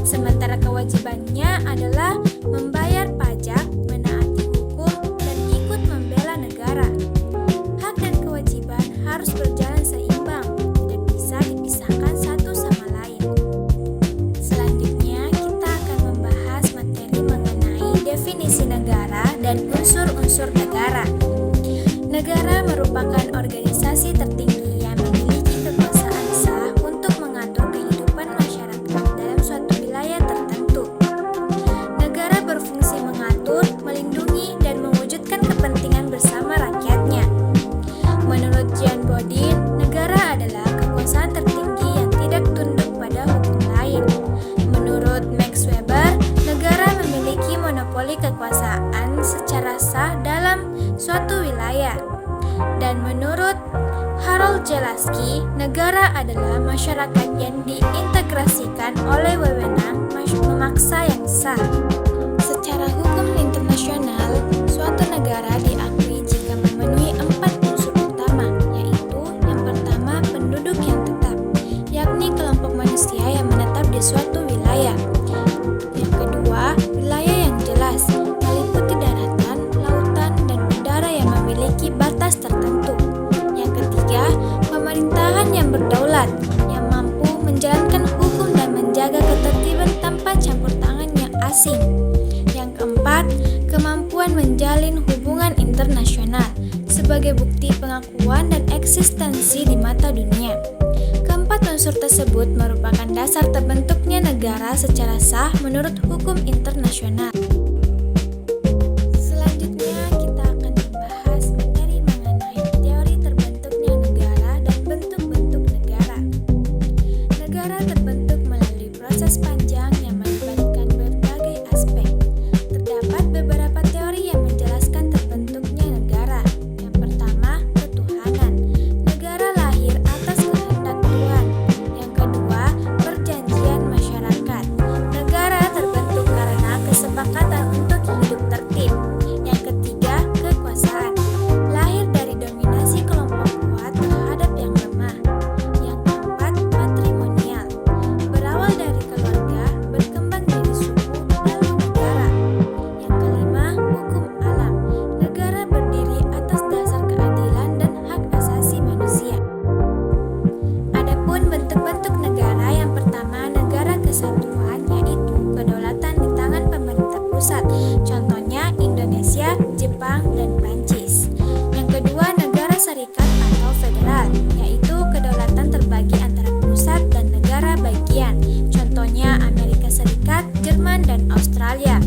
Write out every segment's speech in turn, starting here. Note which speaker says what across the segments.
Speaker 1: Sementara kewajibannya adalah membayar pajak, menaati hukum, dan ikut membela negara. Hak dan kewajiban harus berjalan seimbang, tidak bisa dipisahkan satu sama lain. Selanjutnya, kita akan membahas materi mengenai definisi negara dan unsur-unsur negara. Negara merupakan organisasi tertinggi yang memiliki kekuasaan sah untuk mengatur kehidupan masyarakat dalam suatu wilayah tertentu. Negara berfungsi mengatur, melindungi, dan mewujudkan kepentingan bersama rakyatnya. Menurut Jean Bodin, negara adalah kekuasaan tertinggi yang tidak tunduk pada hukum lain. Menurut Max Weber, negara memiliki monopoli kekuasaan secara sah dalam suatu wilayah. Dan menurut Harold Jelaski, negara adalah masyarakat yang diintegrasikan oleh wewenang memaksa yang sah. Secara hukum internasional, suatu negara diakui jika memenuhi 4 unsur utama, yaitu yang pertama penduduk yang tetap, yakni kelompok manusia yang menetap di suatu wilayah. Yang kedua, wilayah yang jelas, meliputi daratan, lautan, dan udara yang memiliki batas tertentu. Yang ketiga, pemerintahan yang berdaulat, yang mampu menjalankan hukum dan menjaga ketertiban tanpa campur tangan yang asing. Yang keempat, kemampuan menjalin hubungan internasional sebagai bukti pengakuan dan eksistensi di mata dunia. Keempat unsur tersebut merupakan dasar terbentuknya negara secara sah menurut hukum internasional. Selanjutnya, kita akan membahas materi mengenai teori terbentuknya negara dan bentuk-bentuk negara. Negara terbentuk melalui proses panjang yang melibatkan berbagai aspek. Terdapat beberapa teori yang menjelaskan terbentuknya negara. Yang pertama, ketuhanan. Negara lahir atas kehendak Tuhan. Yang kedua, perjanjian masyarakat. Negara terbentuk karena kesepakatan untuk hidup tertib. Yang ketiga, kekuasaan. Lahir dari dominasi kelompok kuat terhadap yang lemah. Yang keempat, patrimonial. Berawal dari keluarga, berkembang jadi suku, lalu negara. Yang kelima, hukum alam. Negara berdiri atas dasar keadilan dan hak asasi manusia. Adapun bentuk-bentuk negara, yang pertama negara kesatuan, yaitu kedaulatan di tangan pemerintah pusat. Contohnya Indonesia, Jepang, dan Prancis. Yang kedua negara serikat atau federal, yaitu kedaulatan terbagi antara pusat dan negara bagian. Contohnya Amerika Serikat, Jerman, dan Australia.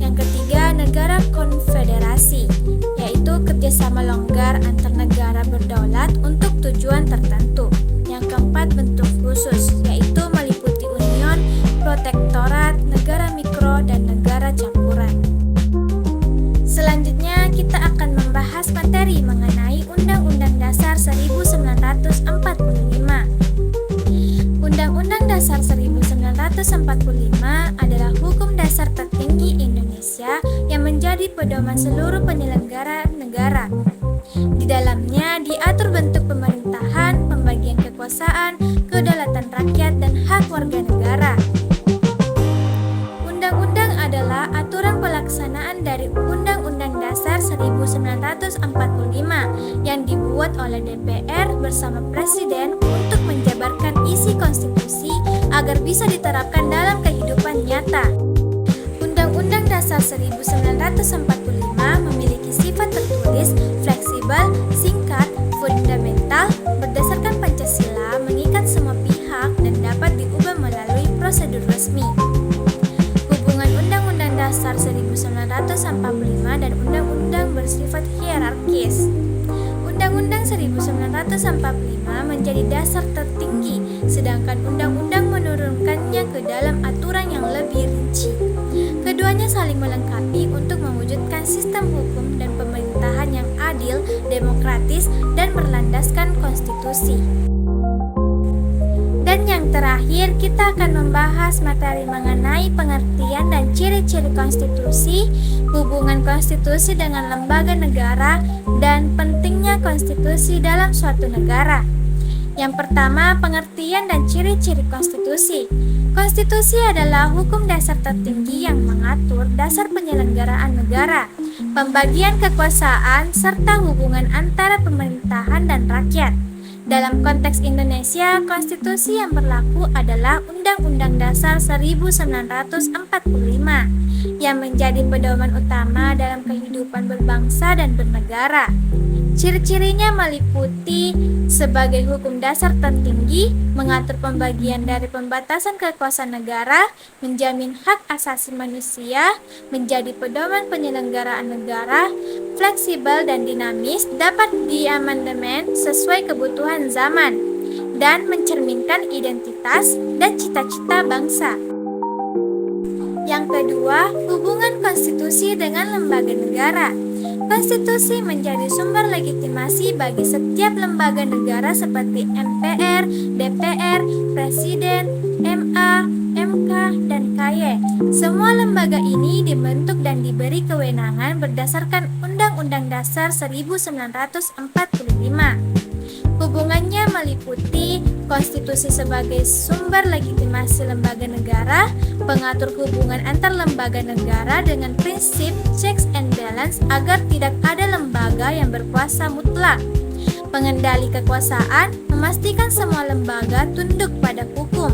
Speaker 1: Yang ketiga negara konfederasi, yaitu kerjasama longgar antar negara berdaulat untuk tujuan tertentu. Yang keempat bentuk khusus, yaitu meliputi union, protektorat, negara mikro, dan negara campuran. Selanjutnya kita akan membahas materi mengenai Undang-Undang Dasar 1945. Undang-Undang Dasar 1945 adalah hukum dasar tertinggi Indonesia yang menjadi pedoman seluruh penyelenggara negara. Di dalamnya diatur bentuk pemerintahan, pembagian kekuasaan, kedaulatan rakyat, dan hak warga negara. Undang-undang adalah aturan pelaksanaan dari Undang-Undang Dasar 1945 yang dibuat oleh DPR bersama Presiden untuk menjabarkan isi konstitusi agar bisa diterapkan dalam kehidupan nyata. Undang-Undang Dasar 1945 memiliki sifat tertulis, fleksibel, singkat, fundamental, berdasarkan Pancasila, mengikat semua pihak, dan dapat diubah melalui prosedur resmi. Hubungan Undang-Undang Dasar 1945 dan Undang-Undang bersifat hierarkis. Undang-Undang 1945 menjadi dasar tertinggi, sedangkan Undang-Undang menurunkannya ke dalam aturan yang lebih rinci. Keduanya saling melengkapi untuk mewujudkan sistem hukum dan pemerintahan yang adil, demokratis, dan berlandaskan konstitusi. Dan yang terakhir, kita akan membahas materi mengenai pengertian dan ciri-ciri konstitusi, hubungan konstitusi dengan lembaga negara, dan pentingnya konstitusi dalam suatu negara. Yang pertama, pengertian dan ciri-ciri konstitusi. Konstitusi adalah hukum dasar tertinggi yang mengatur dasar penyelenggaraan negara, pembagian kekuasaan, serta hubungan antara pemerintahan dan rakyat. Dalam konteks Indonesia, konstitusi yang berlaku adalah Undang-Undang Dasar 1945 yang menjadi pedoman utama dalam kehidupan berbangsa dan bernegara. Ciri-cirinya meliputi sebagai hukum dasar tertinggi, mengatur pembagian dari pembatasan kekuasaan negara, menjamin hak asasi manusia, menjadi pedoman penyelenggaraan negara, fleksibel dan dinamis, dapat diamandemen sesuai kebutuhan zaman, dan mencerminkan identitas dan cita-cita bangsa. Yang kedua, hubungan konstitusi dengan lembaga negara. Konstitusi menjadi sumber legitimasi bagi setiap lembaga negara seperti MPR, DPR, Presiden, MA, MK, dan KY. Semua lembaga ini dibentuk dan diberi kewenangan berdasarkan Undang-Undang Dasar 1945. Hubungannya meliputi konstitusi sebagai sumber legitimasi lembaga negara, pengatur hubungan antar lembaga negara dengan prinsip checks and balance agar tidak ada lembaga yang berkuasa mutlak, pengendali kekuasaan, memastikan semua lembaga tunduk pada hukum,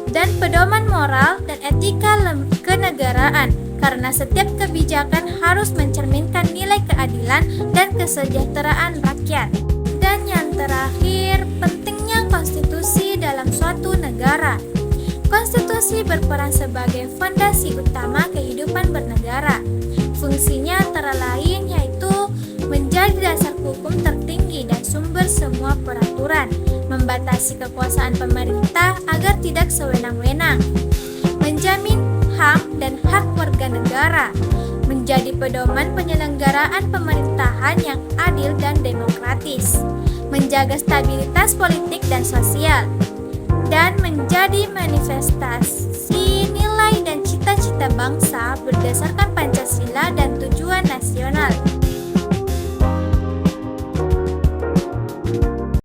Speaker 1: dan pedoman moral dan etika kenegaraan, karena setiap kebijakan harus mencerminkan nilai keadilan dan kesejahteraan rakyat. Dan yang terakhir, pentingnya konstitusi dalam suatu negara. Konstitusi berperan sebagai fondasi utama kehidupan bernegara. Fungsinya antara lain yaitu menjadi dasar hukum tertinggi dan sumber semua peraturan, membatasi kekuasaan pemerintah agar tidak sewenang-wenang, menjamin HAM dan hak warga negara, menjadi pedoman penyelenggaraan pemerintahan yang adil dan demokratis, menjaga stabilitas politik dan sosial, dan menjadi manifestasi nilai dan cita-cita bangsa berdasarkan Pancasila dan tujuan nasional.